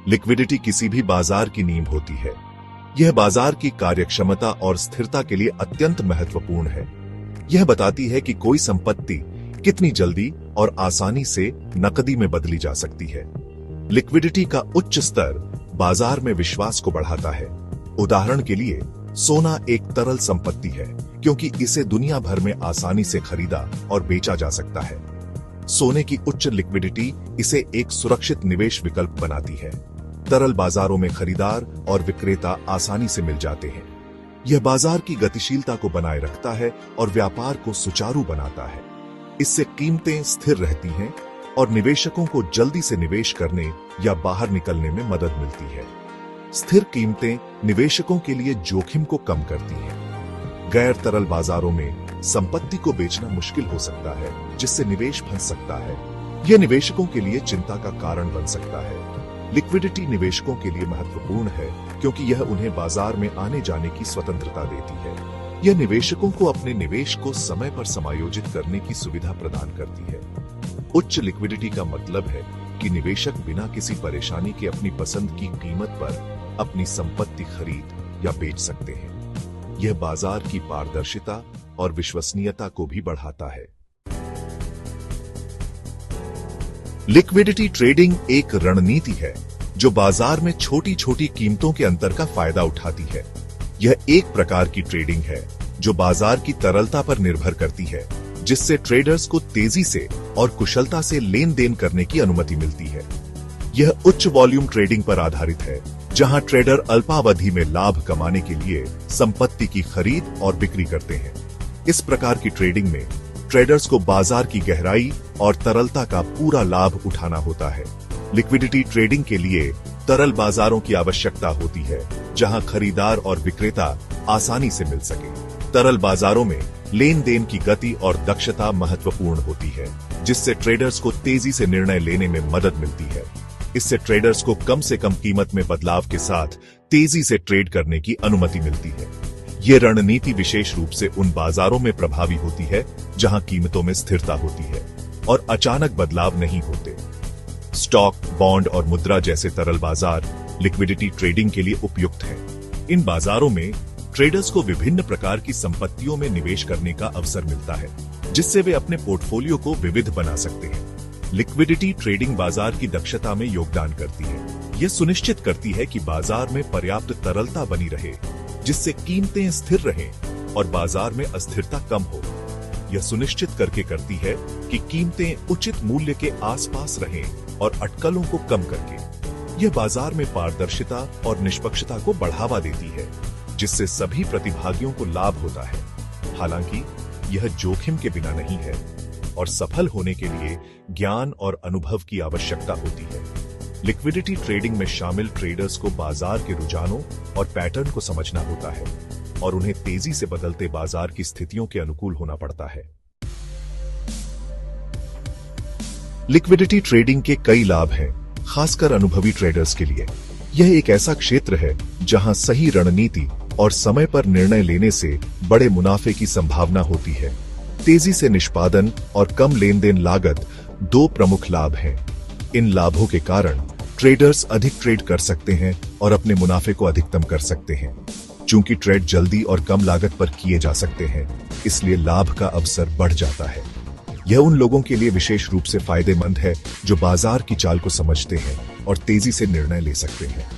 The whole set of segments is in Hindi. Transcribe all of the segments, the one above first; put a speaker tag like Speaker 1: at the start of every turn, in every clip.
Speaker 1: लिक्विडिटी किसी भी बाजार की नींव होती है। यह बाजार की कार्यक्षमता और स्थिरता के लिए अत्यंत महत्वपूर्ण है। यह बताती है कि कोई संपत्ति कितनी जल्दी और आसानी से नकदी में बदली जा सकती है। लिक्विडिटी का उच्च स्तर बाजार में विश्वास को बढ़ाता है। उदाहरण के लिए, सोना एक तरल संपत्ति है क्योंकि इसे दुनिया भर में आसानी से खरीदा और बेचा जा सकता है। सोने की उच्च लिक्विडिटी इसे एक सुरक्षित निवेश विकल्प बनाती है। तरल बाजारों में खरीदार और विक्रेता आसानी से मिल जाते हैं। यह बाजार की गतिशीलता को बनाए रखता है और व्यापार को सुचारू बनाता है। इससे कीमतें स्थिर रहती हैं और निवेशकों को जल्दी से निवेश करने या बाहर निकलने में मदद मिलती है। स्थिर कीमतें निवेशकों के लिए जोखिम को कम करती हैं। गैर तरल बाजारों में संपत्ति को बेचना मुश्किल हो सकता है, जिससे निवेश फंस सकता है। यह निवेशकों के लिए चिंता का कारण बन सकता है। लिक्विडिटी निवेशकों के लिए महत्वपूर्ण है क्योंकि यह उन्हें बाजार में आने जाने की स्वतंत्रता देती है। यह निवेशकों को अपने निवेश को समय पर समायोजित करने की सुविधा प्रदान करती है। उच्च लिक्विडिटी का मतलब है कि निवेशक बिना किसी परेशानी के अपनी पसंद की कीमत पर अपनी संपत्ति खरीद या बेच सकते हैं। यह बाजार की पारदर्शिता और विश्वसनीयता को भी बढ़ाता है। लिक्विडिटी ट्रेडिंग एक रणनीति है जो बाजार में छोटी छोटी कीमतों के अंतर का फायदा उठाती है। यह एक प्रकार की ट्रेडिंग है जो बाजार की तरलता पर निर्भर करती है, जिससे ट्रेडर्स को तेजी से और कुशलता से लेन देन करने की अनुमति मिलती है। यह उच्च वॉल्यूम ट्रेडिंग पर आधारित है, जहां ट्रेडर अल्पावधि में लाभ कमाने के लिए संपत्ति की खरीद और बिक्री करते हैं। इस प्रकार की ट्रेडिंग में ट्रेडर्स को बाजार की गहराई और तरलता का पूरा लाभ उठाना होता है। लिक्विडिटी ट्रेडिंग के लिए तरल बाजारों की आवश्यकता होती है, जहां खरीदार और विक्रेता आसानी से मिल सके। तरल बाजारों में लेन देन की गति और दक्षता महत्वपूर्ण होती है, जिससे ट्रेडर्स को तेजी से निर्णय लेने में मदद मिलती है। इससे ट्रेडर्स को कम से कम कीमत में बदलाव के साथ तेजी से ट्रेड करने की अनुमति मिलती है। यह रणनीति विशेष रूप से उन बाजारों में प्रभावी होती है जहां कीमतों में स्थिरता होती है और अचानक बदलाव नहीं होते। स्टॉक, बॉन्ड और मुद्रा जैसे तरल बाजार लिक्विडिटी ट्रेडिंग के लिए उपयुक्त हैं। इन बाजारों में ट्रेडर्स को विभिन्न प्रकार की संपत्तियों में निवेश करने का अवसर मिलता है, जिससे वे अपने पोर्टफोलियो को विविध बना सकते हैं। लिक्विडिटी ट्रेडिंग बाजार की दक्षता में योगदान करती है। यह सुनिश्चित करती है कि बाजार में पर्याप्त तरलता बनी रहे, जिससे कीमतें स्थिर रहें और बाजार में अस्थिरता कम हो। यह सुनिश्चित करके करती है कि कीमतें उचित मूल्य के आसपास रहें और अटकलों को कम करके। यह बाजार में पारदर्शिता और निष्पक्षता को बढ़ावा देती है, जिससे सभी प्रतिभागियों को लाभ होता है। हालांकि यह जोखिम के बिना नहीं है और सफल होने के लिए ज्ञान और अनुभव की आवश्यकता होती है। लिक्विडिटी ट्रेडिंग में शामिल ट्रेडर्स को बाजार के रुझानों और पैटर्न को समझना होता है और उन्हें तेजी से बदलते बाजार की स्थितियों के अनुकूल होना पड़ता है। लिक्विडिटी ट्रेडिंग के कई लाभ हैं, खासकर अनुभवी ट्रेडर्स के लिए। यह एक ऐसा क्षेत्र है जहां सही रणनीति और समय पर निर्णय लेने से बड़े मुनाफे की संभावना होती है। तेजी से निष्पादन और कम लेन देन लागत दो प्रमुख लाभ हैं। इन लाभों के कारण ट्रेडर्स अधिक ट्रेड कर सकते हैं और अपने मुनाफे को अधिकतम कर सकते हैं। चूंकि ट्रेड जल्दी और कम लागत पर किए जा सकते हैं, इसलिए लाभ का अवसर बढ़ जाता है। यह उन लोगों के लिए विशेष रूप से फायदेमंद है जो बाजार की चाल को समझते हैं और तेजी से निर्णय ले सकते हैं।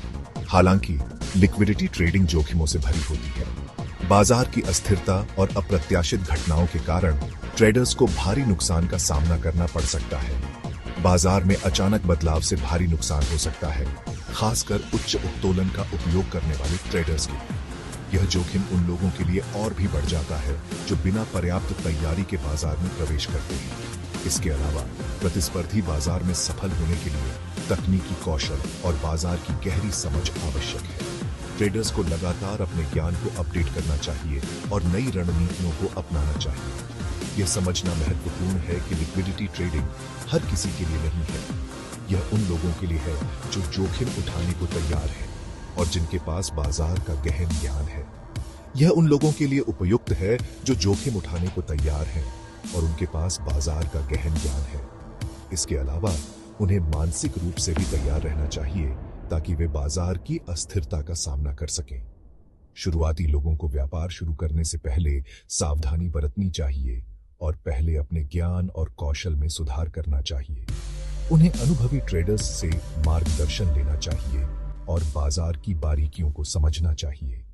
Speaker 1: हालांकि लिक्विडिटी ट्रेडिंग जोखिमों से भरी होती है। बाजार की अस्थिरता और अप्रत्याशित घटनाओं के कारण ट्रेडर्स को भारी नुकसान का सामना करना पड़ सकता है। बाजार में अचानक बदलाव से भारी नुकसान हो सकता है, खासकर उच्च उत्तोलन का उपयोग करने वाले ट्रेडर्स के। यह जोखिम उन लोगों के लिए और भी बढ़ जाता है जो बिना पर्याप्त तैयारी के बाजार में प्रवेश करते हैं। इसके अलावा प्रतिस्पर्धी बाजार में सफल होने के लिए तकनीकी कौशल और बाजार की गहरी समझ आवश्यक है। ट्रेडर्स को लगातार अपने ज्ञान को अपडेट करना चाहिए और नई रणनीतियों को अपनाना चाहिए। यह समझना महत्वपूर्ण है कि लिक्विडिटी ट्रेडिंग हर किसी के लिए नहीं है। यह उन लोगों के लिए है जो जोखिम उठाने को तैयार है और जिनके पास बाजार का गहन ज्ञान है। यह उन लोगों के लिए उपयुक्त है जो जोखिम उठाने को तैयार हैं और उनके पास बाजार का गहन ज्ञान है। इसके अलावा उन्हें मानसिक रूप से भी तैयार रहना चाहिए ताकि वे बाजार की अस्थिरता का सामना कर सकें। शुरुआती लोगों को व्यापार शुरू करने से पहले सावधानी बरतनी चाहिए और पहले अपने ज्ञान और कौशल में सुधार करना चाहिए। उन्हें अनुभवी ट्रेडर्स से मार्गदर्शन लेना चाहिए और बाजार की बारीकियों को समझना चाहिए।